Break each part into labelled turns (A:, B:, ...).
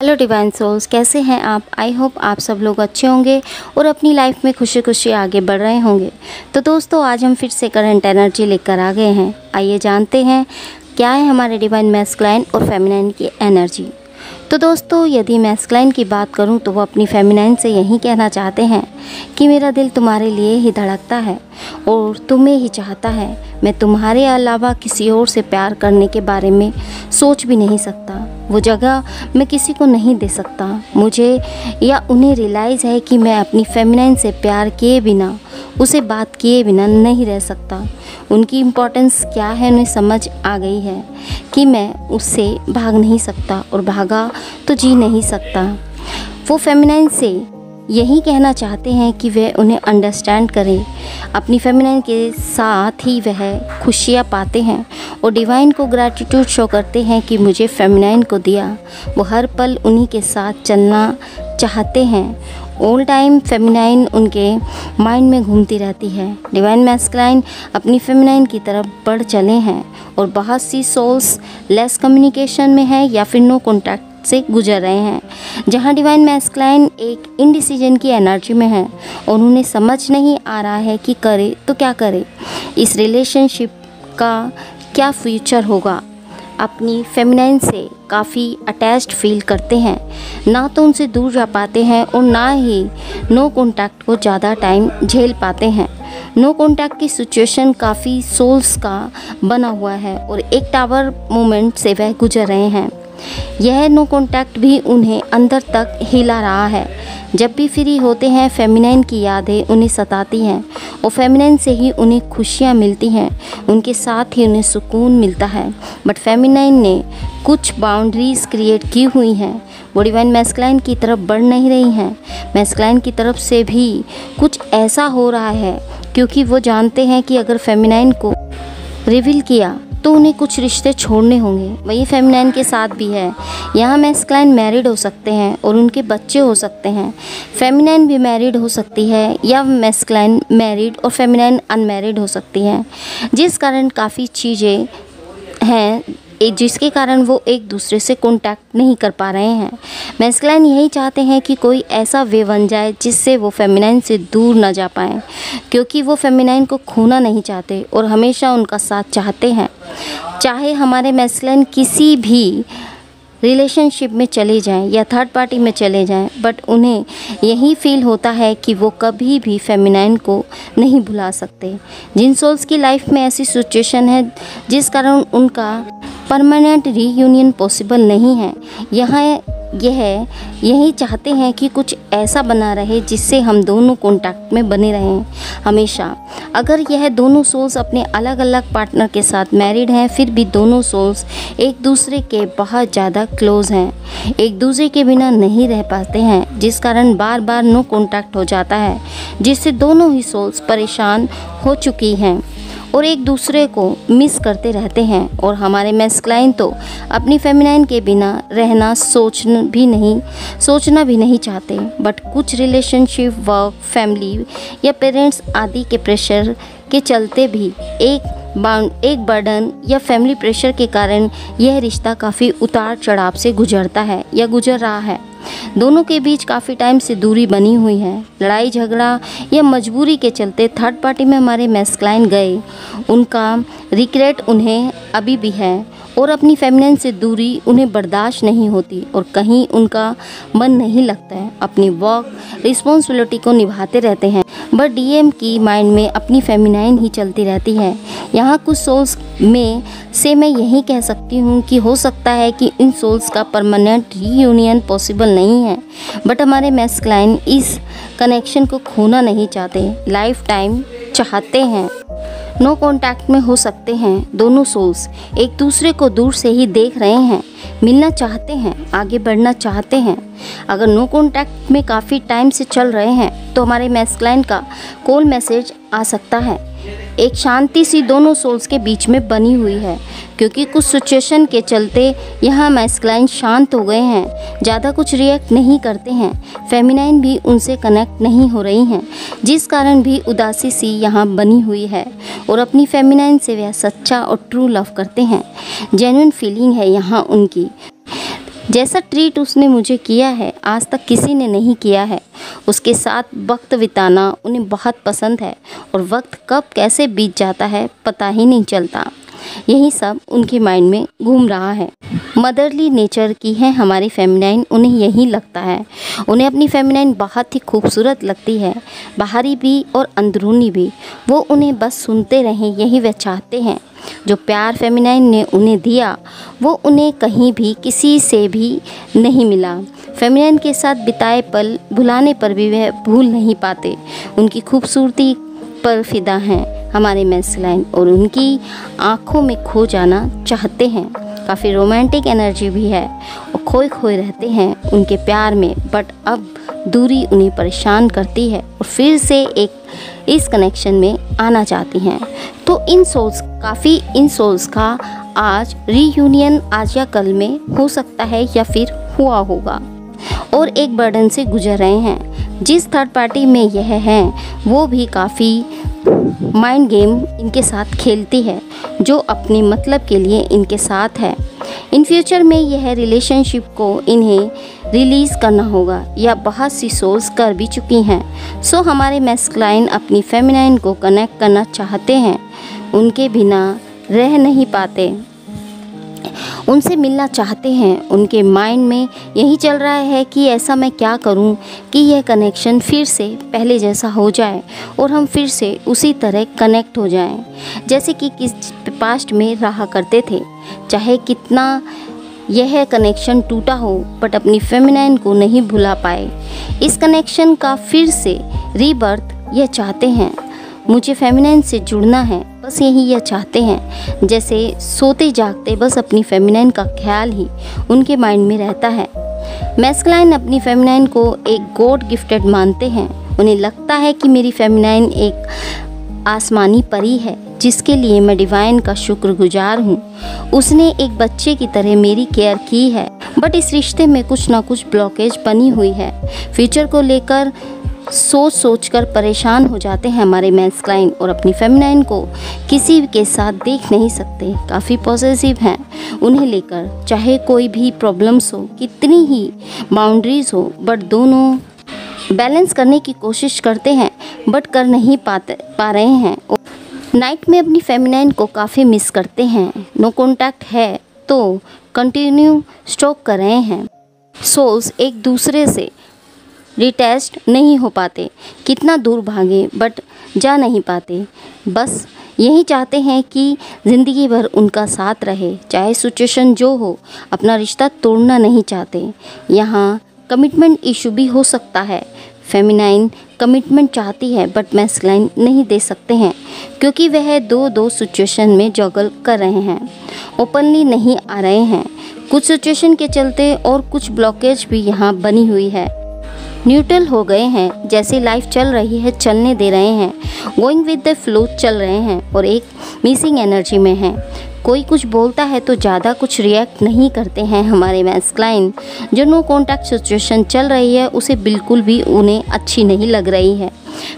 A: Hello divine souls, कैसे हैं आप। आई होप आप सब लोग अच्छे होंगे और अपनी लाइफ में खुशी खुशी आगे बढ़ रहे होंगे। तो दोस्तों, आज हम फिर से करंट एनर्जी लेकर आ गए हैं। आइए जानते हैं क्या है हमारे डिवाइन मैस्कुलाइन और फेमिनाइन की एनर्जी। तो दोस्तों, यदि मैस्कुलाइन की बात करूं तो वो अपनी फेमिनाइन से यही कहना चाहते हैं कि मेरा दिल तुम्हारे लिए ही धड़कता है और तुम्हें ही चाहता है। मैं तुम्हारे अलावा किसी और से प्यार करने के बारे में सोच भी नहीं सकता। वो जगह मैं किसी को नहीं दे सकता। मुझे या उन्हें रियलाइज़ है कि मैं अपनी फेमिनाइन से प्यार किए बिना, उसे बात किए बिना नहीं रह सकता। उनकी इम्पोर्टेंस क्या है उन्हें समझ आ गई है कि मैं उससे भाग नहीं सकता और भागा तो जी नहीं सकता। वो फेमिनाइन से यही कहना चाहते हैं कि वह उन्हें अंडरस्टैंड करें। अपनी फेमिनाइन के साथ ही वह खुशियाँ पाते हैं और डिवाइन को ग्रैटिट्यूड शो करते हैं कि मुझे फेमिनाइन को दिया। वो हर पल उन्हीं के साथ चलना चाहते हैं। ऑल टाइम फेमिनाइन उनके माइंड में घूमती रहती है। डिवाइन मैस्कुलाइन अपनी फेमिनाइन की तरफ बढ़ चले हैं और बहुत सी सोल्स लेस कम्युनिकेशन में है या फिर नो कॉन्टैक्ट से गुजर रहे हैं, जहां डिवाइन मैस्कुलाइन एक इनडिसीजन की एनर्जी में है और उन्हें समझ नहीं आ रहा है कि करे तो क्या करे, इस रिलेशनशिप का क्या फ्यूचर होगा। अपनी फेमिनाइन से काफ़ी अटैच्ड फील करते हैं, ना तो उनसे दूर जा पाते हैं और ना ही नो कॉन्टैक्ट को ज़्यादा टाइम झेल पाते हैं। नो कॉन्टैक्ट की सिचुएशन काफ़ी सोल्स का बना हुआ है और एक टावर मोमेंट से वह गुजर रहे हैं। यह नो कॉन्टैक्ट भी उन्हें अंदर तक हिला रहा है। जब भी फ्री होते हैं फेमिनाइन की यादें उन्हें सताती हैं और फेमिनाइन से ही उन्हें खुशियाँ मिलती हैं, उनके साथ ही उन्हें सुकून मिलता है। बट फेमिनाइन ने कुछ बाउंड्रीज़ क्रिएट की हुई हैं। वो डिवाइन मैस्कुलाइन की तरफ बढ़ नहीं रही हैं। मैस्कुलाइन की तरफ से भी कुछ ऐसा हो रहा है क्योंकि वो जानते हैं कि अगर फेमिनाइन को रिवील किया तो उन्हें कुछ रिश्ते छोड़ने होंगे। वही फेमिनाइन के साथ भी है। यहाँ मैस्कुलाइन मैरिड हो सकते हैं और उनके बच्चे हो सकते हैं। फेमिनाइन भी मैरिड हो सकती है या मैस्कुलाइन मैरिड और फेमिनाइन अनमैरिड हो सकती है, जिस कारण काफ़ी चीज़ें हैं जिसके कारण वो एक दूसरे से कांटेक्ट नहीं कर पा रहे हैं। मैस्कुलाइन यही चाहते हैं कि कोई ऐसा वे बन जाए जिससे वो फेमिनाइन से दूर ना जा पाएँ, क्योंकि वो फेमिनाइन को खोना नहीं चाहते और हमेशा उनका साथ चाहते हैं। चाहे हमारे मैस्कुलाइन किसी भी रिलेशनशिप में चले जाएं या थर्ड पार्टी में चले जाएं, बट उन्हें यही फील होता है कि वो कभी भी फेमिनाइन को नहीं भुला सकते। जिन सोल्स की लाइफ में ऐसी सिचुएशन है जिस कारण उनका परमानेंट रीयूनियन पॉसिबल नहीं है, यही चाहते हैं कि कुछ ऐसा बना रहे जिससे हम दोनों कॉन्टैक्ट में बने रहें हमेशा। अगर यह दोनों सोल्स अपने अलग अलग पार्टनर के साथ मैरिड हैं, फिर भी दोनों सोल्स एक दूसरे के बहुत ज़्यादा क्लोज हैं, एक दूसरे के बिना नहीं रह पाते हैं, जिस कारण बार बार नो कॉन्टैक्ट हो जाता है, जिससे दोनों ही सोल्स परेशान हो चुकी हैं और एक दूसरे को मिस करते रहते हैं। और हमारे मैस्कुलाइन तो अपनी फेमिनाइन के बिना रहना सोचना भी नहीं चाहते, बट कुछ रिलेशनशिप, वर्क, फैमिली या पेरेंट्स आदि के प्रेशर के चलते भी एक बर्डन या फैमिली प्रेशर के कारण यह रिश्ता काफ़ी उतार चढ़ाव से गुजरता है या गुजर रहा है। दोनों के बीच काफ़ी टाइम से दूरी बनी हुई है। लड़ाई झगड़ा या मजबूरी के चलते थर्ड पार्टी में हमारे मैस्कुलाइन गए, उनका रिग्रेट उन्हें अभी भी है और अपनी फेमिनाइन से दूरी उन्हें बर्दाश्त नहीं होती और कहीं उनका मन नहीं लगता है। अपनी वर्क रिस्पॉन्सिबिलिटी को निभाते रहते हैं, बट डीएम की माइंड में अपनी फेमिनाइन ही चलती रहती है। यहाँ कुछ सोल्स में से मैं यही कह सकती हूँ कि हो सकता है कि इन सोल्स का परमानेंट रीयूनियन पॉसिबल नहीं है, बट हमारे मैस्कुलाइन इस कनेक्शन को खोना नहीं चाहते, लाइफ टाइम चाहते हैं। नो कॉन्टैक्ट में हो सकते हैं। दोनों सोल्स एक दूसरे को दूर से ही देख रहे हैं, मिलना चाहते हैं, आगे बढ़ना चाहते हैं। अगर नो कॉन्टैक्ट में काफ़ी टाइम से चल रहे हैं तो हमारे मैस्कुलाइन का कॉल मैसेज आ सकता है। एक शांति सी दोनों सोल्स के बीच में बनी हुई है, क्योंकि कुछ सिचुएशन के चलते यहाँ मैस्कुलाइन शांत हो गए हैं, ज़्यादा कुछ रिएक्ट नहीं करते हैं। फेमिनाइन भी उनसे कनेक्ट नहीं हो रही हैं, जिस कारण भी उदासी सी यहाँ बनी हुई है और अपनी फेमिनाइन से वह सच्चा और ट्रू लव करते हैं। जेन्युइन फीलिंग है यहाँ उनकी। जैसा ट्रीट उसने मुझे किया है आज तक किसी ने नहीं किया है। उसके साथ वक्त बिताना उन्हें बहुत पसंद है और वक्त कब कैसे बीत जाता है पता ही नहीं चलता। यही सब उनके माइंड में घूम रहा है। मदरली नेचर की है हमारी फेमिनाइन, उन्हें यही लगता है। उन्हें अपनी फेमिनाइन बहुत ही खूबसूरत लगती है, बाहरी भी और अंदरूनी भी। वो उन्हें बस सुनते रहें, यही वे चाहते हैं। जो प्यार फेमिनाइन ने उन्हें दिया वो उन्हें कहीं भी किसी से भी नहीं मिला। फेमिनाइन के साथ बिताए पल भुलाने पर भी वह भूल नहीं पाते। उनकी खूबसूरती पर फिदा हैं हमारे मैस्कुलाइन और उनकी आँखों में खो जाना चाहते हैं। काफ़ी रोमांटिक एनर्जी भी है और खोए खोए रहते हैं उनके प्यार में, बट अब दूरी उन्हें परेशान करती है और फिर से इस कनेक्शन में आना चाहती हैं। तो इन सोल्स का आज रीयूनियन आज या कल में हो सकता है या फिर हुआ होगा और एक बर्डन से गुजर रहे हैं। जिस थर्ड पार्टी में यह हैं वो भी काफ़ी माइंड गेम इनके साथ खेलती है, जो अपने मतलब के लिए इनके साथ है। इन फ्यूचर में यह रिलेशनशिप को इन्हें रिलीज़ करना होगा या बहुत सी सोल्स कर भी चुकी हैं। सो हमारे मैस्कुलाइन अपनी फेमिनाइन को कनेक्ट करना चाहते हैं, उनके बिना रह नहीं पाते, उनसे मिलना चाहते हैं। उनके माइंड में यही चल रहा है कि ऐसा मैं क्या करूं कि यह कनेक्शन फिर से पहले जैसा हो जाए और हम फिर से उसी तरह कनेक्ट हो जाएं जैसे कि किस पास्ट में रहा करते थे। चाहे कितना यह कनेक्शन टूटा हो बट अपनी फेमिनाइन को नहीं भुला पाए। इस कनेक्शन का फिर से रीबर्थ यह चाहते हैं। मुझे फेमिनाइन से जुड़ना है, बस यही यह चाहते हैं। जैसे सोते जागते बस अपनी फेमिनाइन का ख्याल ही उनके माइंड में रहता है। मैस्कुलाइन अपनी फेमिनाइन को एक गॉड गिफ्टेड मानते हैं। उन्हें लगता है कि मेरी फेमिनाइन एक आसमानी परी है जिसके लिए मैं डिवाइन का शुक्रगुजार हूँ। उसने एक बच्चे की तरह मेरी केयर की है, बट इस रिश्ते में कुछ ना कुछ ब्लॉकेज बनी हुई है। फ्यूचर को लेकर सोच कर परेशान हो जाते हैं हमारे मैस्कुलाइन और अपनी फेमिनाइन को किसी के साथ देख नहीं सकते। काफ़ी पॉसेसिव हैं उन्हें लेकर, चाहे कोई भी प्रॉब्लम्स हो, कितनी ही बाउंड्रीज हो, बट दोनों बैलेंस करने की कोशिश करते हैं बट कर नहीं पा रहे हैं। नाइट में अपनी फेमिनाइन को काफ़ी मिस करते हैं। नो कॉन्टैक्ट है तो कंटिन्यू स्टॉक कर रहे हैं। सोल्स एक दूसरे से डिटैच्ड नहीं हो पाते, कितना दूर भागे बट जा नहीं पाते। बस यही चाहते हैं कि ज़िंदगी भर उनका साथ रहे, चाहे सिचुएशन जो हो। अपना रिश्ता तोड़ना नहीं चाहते। यहाँ कमिटमेंट इशू भी हो सकता है। फेमिनाइन कमिटमेंट चाहती है बट मैस्कुलाइन नहीं दे सकते हैं क्योंकि वह दो सिचुएशन में जॉगल कर रहे हैं, ओपनली नहीं आ रहे हैं। कुछ सिचुएशन के चलते और कुछ ब्लॉकेज भी यहाँ बनी हुई है। न्यूट्रल हो गए हैं, जैसे लाइफ चल रही है चलने दे रहे हैं, गोइंग विद द फ्लो चल रहे हैं और एक मिसिंग एनर्जी में हैं। कोई कुछ बोलता है तो ज़्यादा कुछ रिएक्ट नहीं करते हैं हमारे मैस्कुलाइन। जो नो कॉन्टैक्ट सिचुएशन चल रही है उसे बिल्कुल भी उन्हें अच्छी नहीं लग रही है।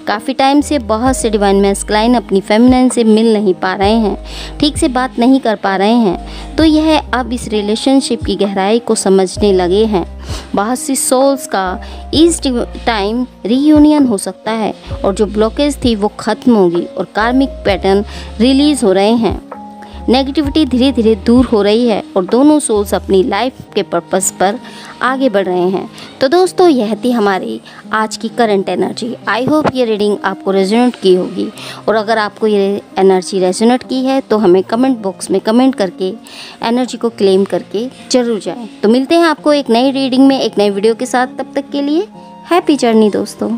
A: काफ़ी टाइम से बहुत से डिवाइन मैस्कुलाइन अपनी फेमिनाइन से मिल नहीं पा रहे हैं, ठीक से बात नहीं कर पा रहे हैं, तो यह अब इस रिलेशनशिप की गहराई को समझने लगे हैं। बहुत सी सोल्स का इस टाइम रीयूनियन हो सकता है और जो ब्लॉकेज थी वो ख़त्म होगी और कार्मिक पैटर्न रिलीज़ हो रहे हैं। नेगेटिविटी धीरे धीरे दूर हो रही है और दोनों सोल्स अपनी लाइफ के पर्पस पर आगे बढ़ रहे हैं। तो दोस्तों यह थी हमारी आज की करंट एनर्जी। आई होप ये रीडिंग आपको रेजोनेट की होगी और अगर आपको ये एनर्जी रेजोनेट की है तो हमें कमेंट बॉक्स में कमेंट करके एनर्जी को क्लेम करके ज़रूर जाएं। तो मिलते हैं आपको एक नई रीडिंग में एक नई वीडियो के साथ। तब तक के लिए हैप्पी जर्नी दोस्तों।